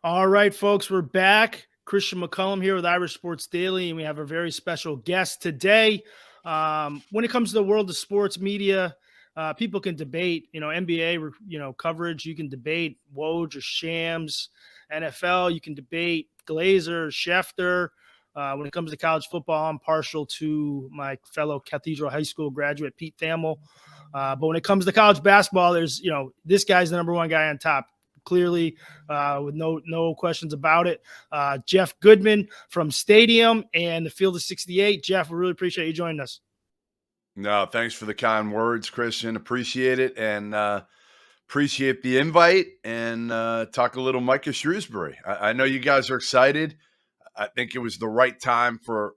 All right, folks, we're back. Christian McCullum here with Irish Sports Daily, and we have a very special guest today. When it comes to the world of sports media, people can debate, NBA, coverage. You can debate Woj or Shams. NFL, you can debate Glazer, Schefter. When it comes to college football, I'm partial to my fellow Cathedral High School graduate, Pete Thamel. But when it comes to college basketball, there's, this guy's the number one guy on top. Clearly, with no questions about it. Jeff Goodman from Stadium and the Field of 68. Jeff, we really appreciate you joining us. No, thanks for the kind words, Christian. Appreciate it, and appreciate the invite, and talk a little Micah Shrewsberry. I know you guys are excited. I think it was the right time for,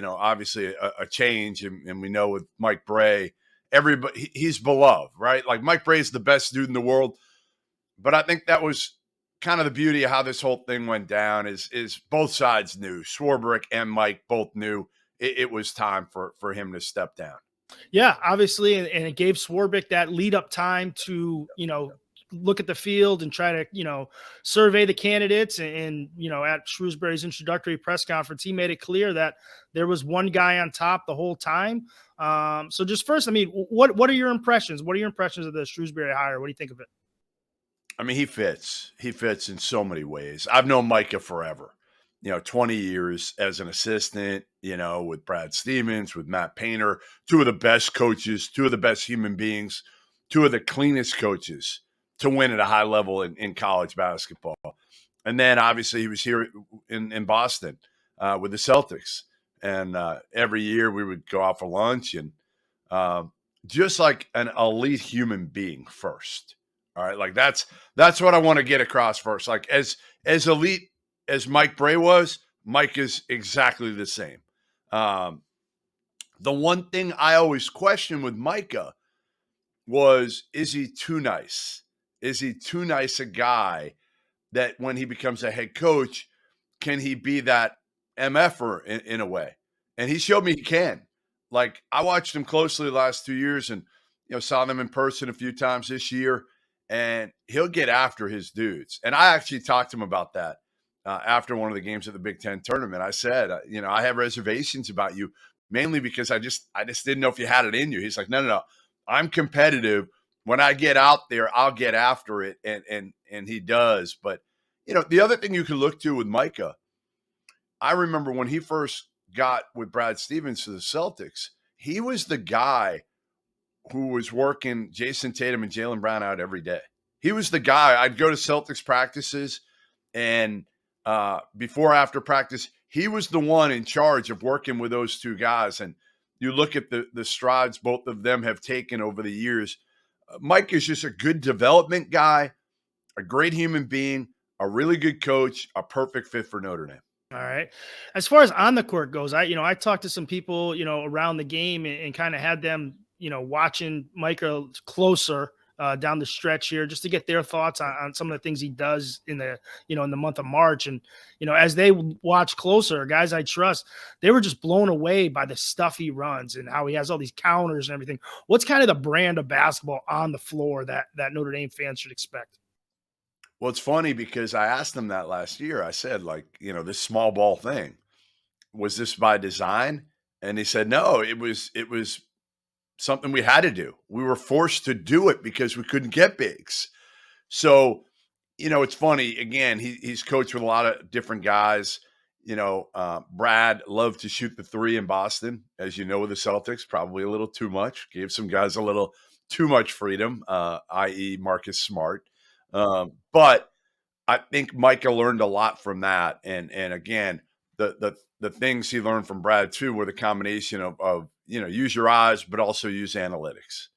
obviously a change, and we know with Mike Bray, everybody, he's beloved, right? Like Mike Bray is the best dude in the world. But I think that was kind of the beauty of how this whole thing went down is both sides knew. Swarbrick and Mike both knew it was time for him to step down. Yeah, obviously, and it gave Swarbrick that lead up time to, look at the field and try to, survey the candidates. And at Shrewsberry's introductory press conference, he made it clear that there was one guy on top the whole time. So just first, what are your impressions? What are your impressions of the Shrewsberry hire? What do you think of it? I mean, he fits. He fits in so many ways. I've known Micah forever, 20 years as an assistant, with Brad Stevens, with Matt Painter, two of the best coaches, two of the best human beings, two of the cleanest coaches to win at a high level in college basketball. And then obviously he was here in Boston with the Celtics. And every year we would go out for lunch and just like an elite human being first. All right. Like that's what I want to get across first. Like as elite as Mike Bray was, Mike is exactly the same. The one thing I always questioned with Micah was, is he too nice? Is he too nice a guy that when he becomes a head coach, can he be that MFer in a way? And he showed me he can. Like I watched him closely the last 2 years and, saw them in person a few times this year. And he'll get after his dudes. And I actually talked to him about that after one of the games at the Big Ten tournament. I said, I have reservations about you, mainly because I just didn't know if you had it in you. He's like, no. I'm competitive. When I get out there, I'll get after it. And he does. But, the other thing you can look to with Micah, I remember when he first got with Brad Stevens to the Celtics, he was the guy who was working Jason Tatum and Jaylen Brown out every day. He was the guy. I'd go to Celtics practices, and after practice, he was the one in charge of working with those two guys. And you look at the strides both of them have taken over the years. Mike is just a good development guy, a great human being, a really good coach, a perfect fit for Notre Dame. All right. As far as on the court goes, I talked to some people, around the game and kind of had them, watching Micah closer down the stretch here just to get their thoughts on some of the things he does in the, in the month of March. And, as they watch closer, guys I trust, they were just blown away by the stuff he runs and how he has all these counters and everything. What's kind of the brand of basketball on the floor that Notre Dame fans should expect? Well, it's funny because I asked them that last year. I said, this small ball thing, was this by design? And he said, no, it was something we had to do. We were forced to do it because we couldn't get bigs. So, it's funny. Again, he's coached with a lot of different guys. Brad loved to shoot the three in Boston, as you know, with the Celtics, probably a little too much. Gave some guys a little too much freedom, i.e. Marcus Smart. But I think Micah learned a lot from that. And again, the things he learned from Brad too were the combination of use your eyes, but also use analytics.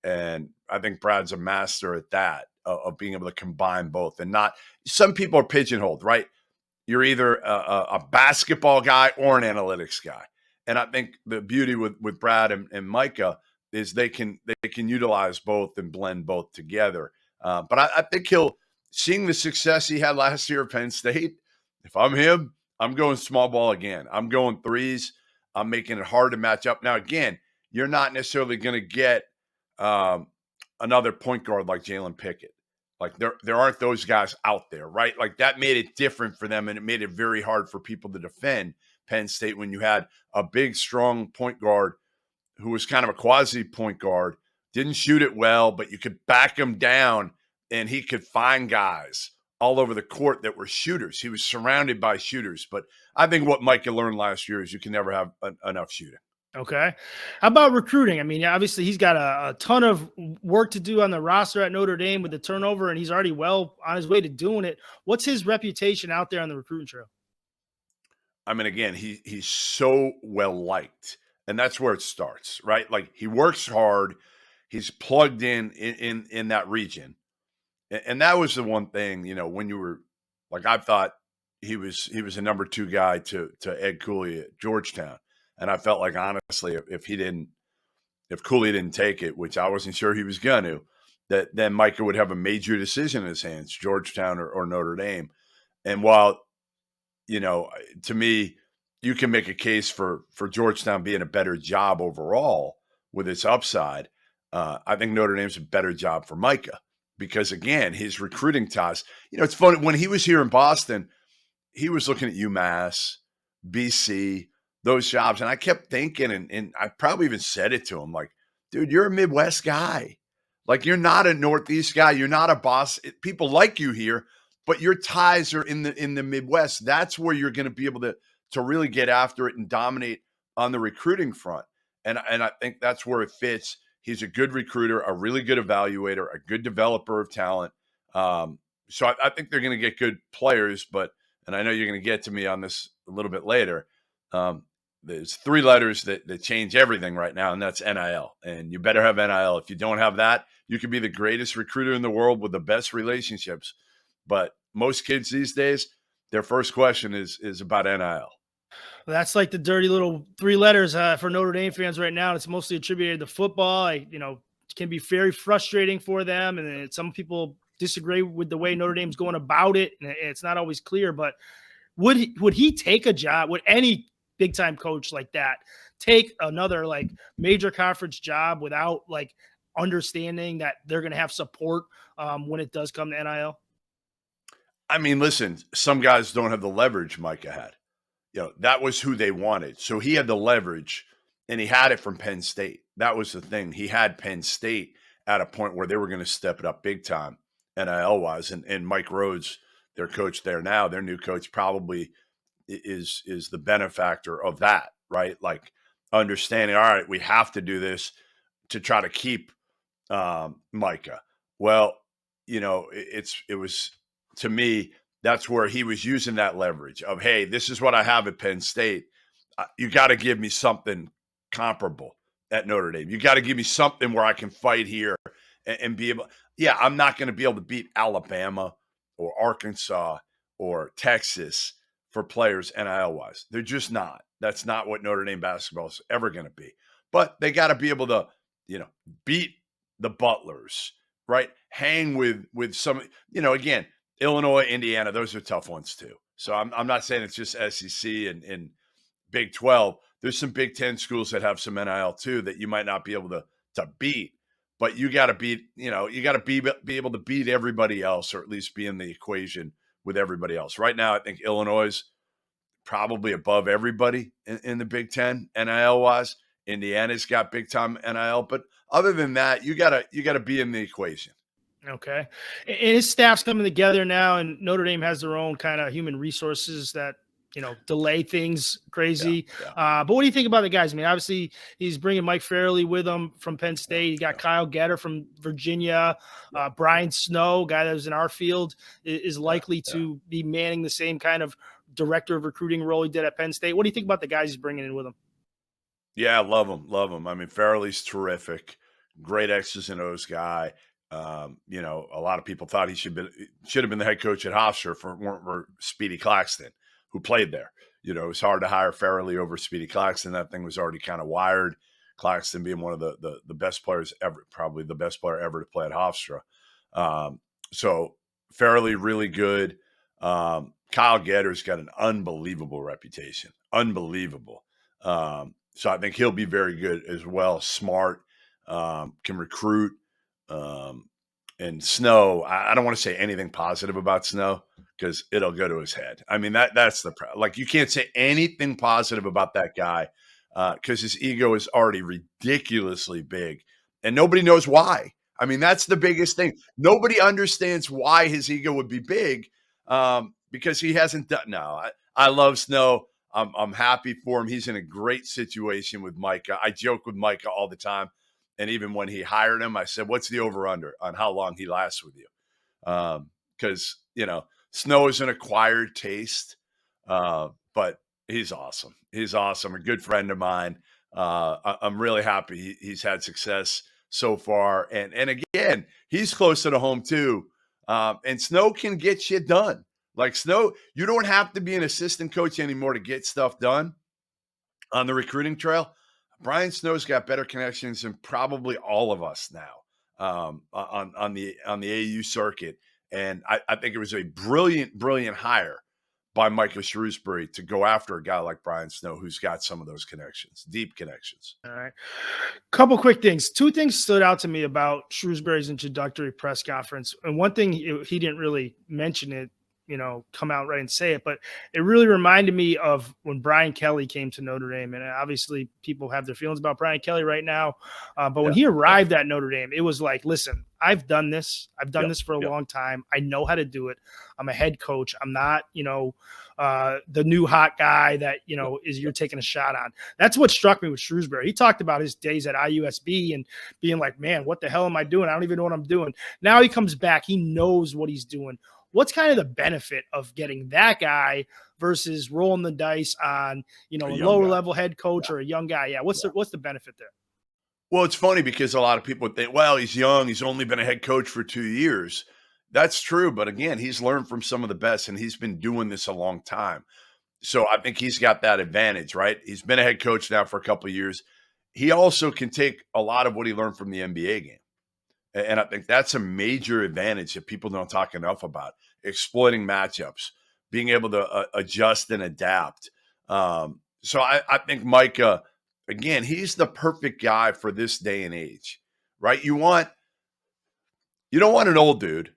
And I think Brad's a master at that, of being able to combine both. And not, some people are pigeonholed, right? You're either a basketball guy or an analytics guy. And I think the beauty with Brad and Micah is they can utilize both and blend both together. But I think seeing the success he had last year at Penn State, if I'm him, I'm going small ball again. I'm going threes. I'm making it hard to match up. Now, again, you're not necessarily going to get another point guard like Jalen Pickett. Like there aren't those guys out there, right? Like that made it different for them, and it made it very hard for people to defend Penn State when you had a big, strong point guard who was kind of a quasi point guard, didn't shoot it well, but you could back him down and he could find guys all over the court that were shooters. He was surrounded by shooters. But I think what Micah learned last year is you can never have enough shooting. Okay. How about recruiting? I mean, obviously he's got a ton of work to do on the roster at Notre Dame with the turnover, and he's already well on his way to doing it. What's his reputation out there on the recruiting trail? I mean, again, he's so well liked, and that's where it starts, right? Like he works hard, he's plugged in that region, and that was the one thing, when you were like, I thought he was a number 2 guy to Ed Cooley at Georgetown, and I felt like honestly, if Cooley didn't take it, which I wasn't sure he was going to, that then Micah would have a major decision in his hands, Georgetown or Notre Dame. And while to me, you can make a case for Georgetown being a better job overall with its upside. I think Notre Dame's a better job for Micah because, again, his recruiting ties. It's funny. When he was here in Boston, he was looking at UMass, BC, those jobs. And I kept thinking, and I probably even said it to him, like, dude, you're a Midwest guy. Like, you're not a Northeast guy. You're not a Boston. People like you here, but your ties are in the Midwest. That's where you're going to be able to really get after it and dominate on the recruiting front. And I think that's where it fits. He's a good recruiter, a really good evaluator, a good developer of talent. So I think they're going to get good players, and I know you're going to get to me on this a little bit later. There's 3 letters that change everything right now, and that's NIL. And you better have NIL. If you don't have that, you could be the greatest recruiter in the world with the best relationships. But most kids these days, their first question is about NIL. That's like the dirty little 3 letters for Notre Dame fans right now. It's mostly attributed to football. It can be very frustrating for them, and some people disagree with the way Notre Dame's going about it, and it's not always clear. But would he take a job? Would any big time coach like that take another like major conference job without like understanding that they're going to have support when it does come to NIL? I mean, listen, some guys don't have the leverage Micah had. That was who they wanted. So he had the leverage, and he had it from Penn State. That was the thing. He had Penn State at a point where they were going to step it up big time, NIL-wise. And Mike Rhodes, their coach there now, their new coach, probably is the benefactor of that, right? Like understanding, all right, we have to do this to try to keep Micah. Well, it was, to me, that's where he was using that leverage of, hey, this is what I have at Penn State. You got to give me something comparable at Notre Dame. You got to give me something where I can fight here and be able. Yeah, I'm not going to be able to beat Alabama or Arkansas or Texas for players NIL-wise. They're just not. That's not what Notre Dame basketball is ever going to be. But they got to be able to, beat the Butlers, right? Hang with some, again, Illinois, Indiana, those are tough ones too. So I'm not saying it's just SEC and Big 12. There's some Big 10 schools that have some NIL too that you might not be able to beat, but you got to beat, you got to be able to beat everybody else, or at least be in the equation with everybody else. Right now, I think Illinois is probably above everybody in the Big 10 NIL wise. Indiana's got big time NIL, but other than that, you gotta be in the equation. Okay. And his staff's coming together now, and Notre Dame has their own kind of human resources that, delay things crazy. Yeah. But what do you think about the guys? I mean, obviously, he's bringing Mike Fairley with him from Penn State. You got Kyle Getter from Virginia. Brian Snow, guy that was in our field, is likely to be manning the same kind of director of recruiting role he did at Penn State. What do you think about the guys he's bringing in with him? Yeah, love him. I mean, Fairley's terrific, great X's and O's guy. A lot of people thought he should have been the head coach at Hofstra for Speedy Claxton, who played there. It was hard to hire Fairley over Speedy Claxton. That thing was already kind of wired. Claxton being one of the best players ever, probably the best player ever to play at Hofstra. So Fairley really good. Kyle Getter's got an unbelievable reputation, unbelievable. So I think he'll be very good as well. Smart, can recruit. And Snow, I don't want to say anything positive about Snow because it'll go to his head. I mean, that's like you can't say anything positive about that guy because his ego is already ridiculously big, and nobody knows why. I mean, that's the biggest thing. Nobody understands why his ego would be big because he hasn't done. No, I love Snow. I'm happy for him. He's in a great situation with Micah. I joke with Micah all the time. And even when he hired him, I said, what's the over under on how long he lasts with you? Because, Snow is an acquired taste, but he's awesome. He's awesome. A good friend of mine. I'm really happy he's had success so far. And again, he's close to the home too. And Snow can get shit done. Like Snow, you don't have to be an assistant coach anymore to get stuff done on the recruiting trail. Brian Snow's got better connections than probably all of us now on the AU circuit, and I think it was a brilliant hire by Micah Shrewsberry to go after a guy like Brian Snow, who's got some of those connections, deep connections. All right. Couple quick things. Two things stood out to me about Shrewsberry's introductory press conference. And one thing, he didn't really mention it, come out right and say it, but it really reminded me of when Brian Kelly came to Notre Dame. And obviously people have their feelings about Brian Kelly right now. But when he arrived at Notre Dame, it was like, listen, I've done this. I've done this for a long time. I know how to do it. I'm a head coach. I'm not, the new hot guy that, you're taking a shot on. That's what struck me with Shrewsberry. He talked about his days at IUSB and being like, man, what the hell am I doing? I don't even know what I'm doing. Now he comes back. He knows what he's doing. What's kind of the benefit of getting that guy versus rolling the dice on, a lower level head coach or a young guy? Yeah. What's the benefit there? Well, it's funny because a lot of people think, well, he's young. He's only been a head coach for 2 years. That's true. But again, he's learned from some of the best and he's been doing this a long time. So I think he's got that advantage, right? He's been a head coach now for a couple of years. He also can take a lot of what he learned from the NBA game. And I think that's a major advantage that people don't talk enough about, exploiting matchups, being able to adjust and adapt. So I think Micah, again, he's the perfect guy for this day and age, right? You don't want an old dude,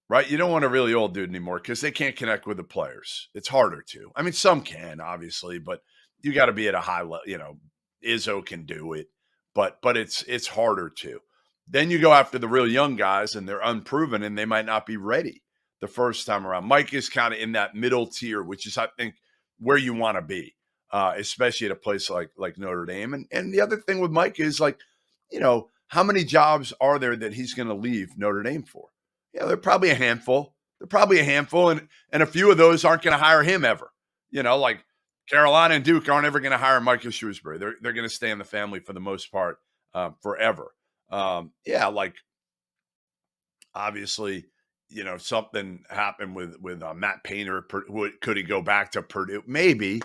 right? You don't want a really old dude anymore because they can't connect with the players. It's harder to. I mean, some can, obviously, but you got to be at a high level. Izzo can do it, but it's harder to. Then you go after the real young guys and they're unproven and they might not be ready the first time around. Mike is kind of in that middle tier, which is, I think, where you want to be, especially at a place like Notre Dame. And the other thing with Mike is how many jobs are there that he's going to leave Notre Dame for? They're probably a handful. And a few of those aren't going to hire him ever. Like Carolina and Duke aren't ever going to hire Micah Shrewsberry. They're going to stay in the family for the most part forever. Like obviously, something happened with Matt Painter. Could he go back to Purdue? Maybe,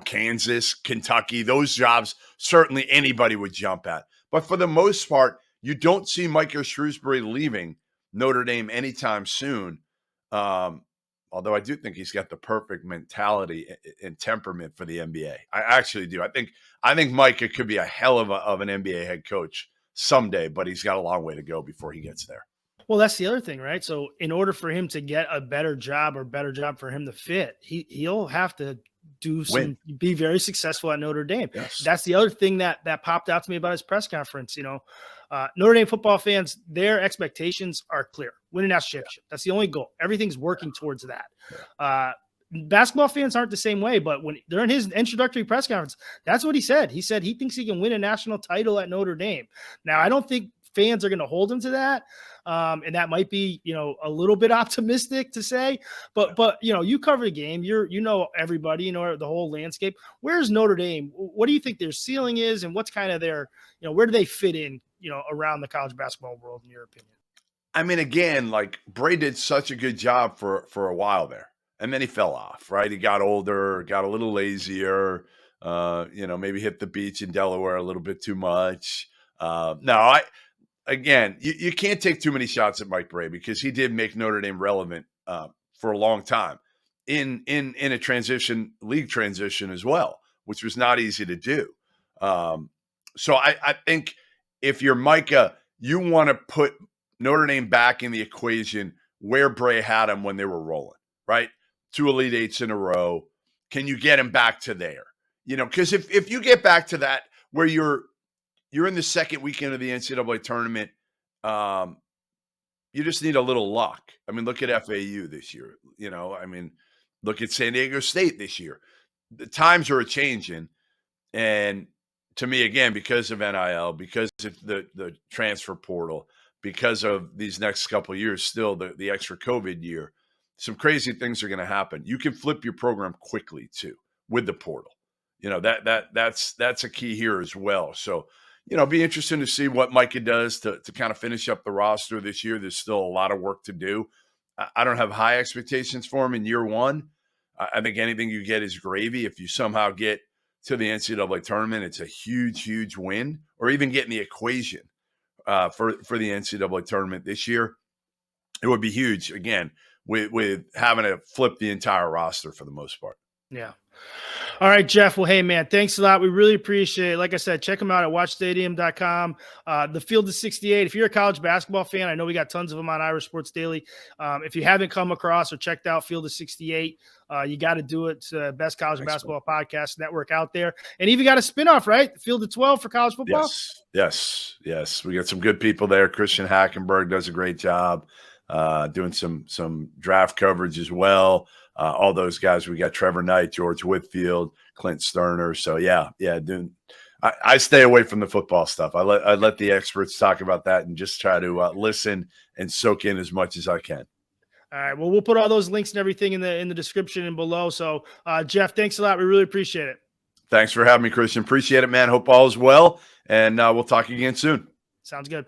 Kansas, Kentucky, those jobs, certainly anybody would jump at. But for the most part, you don't see Micah Shrewsberry leaving Notre Dame anytime soon. Although I do think he's got the perfect mentality and temperament for the NBA. I actually do. I think Micah could be a hell of an NBA head coach someday, but he's got a long way to go before he gets there. Well, that's the other thing, right? So in order for him to get a better job for him to fit, he'll have to be very successful at Notre Dame. Yes. That's the other thing that popped out to me about his press conference. Notre Dame football fans, their expectations are clear. Win a national championship. That's the only goal. Everything's working towards that. Basketball fans aren't the same way, but when during his introductory press conference, that's what he said. He said he thinks he can win a national title at Notre Dame. Now, I don't think fans are going to hold him to that. And that might be, a little bit optimistic to say, but you cover the game, everybody, the whole landscape. Where's Notre Dame? What do you think their ceiling is? And what's kind of their, where do they fit in, around the college basketball world, in your opinion? I mean, again, like Bray did such a good job for a while there. And then he fell off, right? He got older, got a little lazier, maybe hit the beach in Delaware a little bit too much. Again, you can't take too many shots at Mike Bray because he did make Notre Dame relevant for a long time in a league transition as well, which was not easy to do. So I think if you're Micah, you want to put Notre Dame back in the equation where Bray had them when they were rolling, right? 2 Elite Eights in a row. Can you get him back to there? Because if you get back to that where you're in the second weekend of the NCAA tournament, you just need a little luck. I mean, look at FAU this year. Look at San Diego State this year. The times are changing. And to me, again, because of NIL, because of the transfer portal, because of these next couple of years, still the extra COVID year, some crazy things are going to happen. You can flip your program quickly too with the portal. That's a key here as well. So, be interesting to see what Micah does to kind of finish up the roster this year. There's still a lot of work to do. I don't have high expectations for him in year one. I think anything you get is gravy. If you somehow get to the NCAA tournament, it's a huge, huge win, or even get in the equation for the NCAA tournament this year. It would be huge, again, with having to flip the entire roster for the most part. Yeah. All right, Jeff. Well, hey, man, thanks a lot. We really appreciate it. Like I said, check them out at watchstadium.com. The Field of 68. If you're a college basketball fan, I know we got tons of them on Irish Sports Daily. If you haven't come across or checked out Field of 68, you got to do it. It's the best college basketball podcast network out there. And even got a spinoff, right? Field of 12 for college football. Yes. We got some good people there. Christian Hackenberg does a great job doing some draft coverage as well. All those guys. We got Trevor Knight, George Whitfield, Clint Sterner. So yeah. I stay away from the football stuff. I let the experts talk about that and just try to listen and soak in as much as I can. All right. Well, we'll put all those links and everything in the description and below. So, Jeff, thanks a lot. We really appreciate it. Thanks for having me, Christian. Appreciate it, man. Hope all is well, and we'll talk again soon. Sounds good.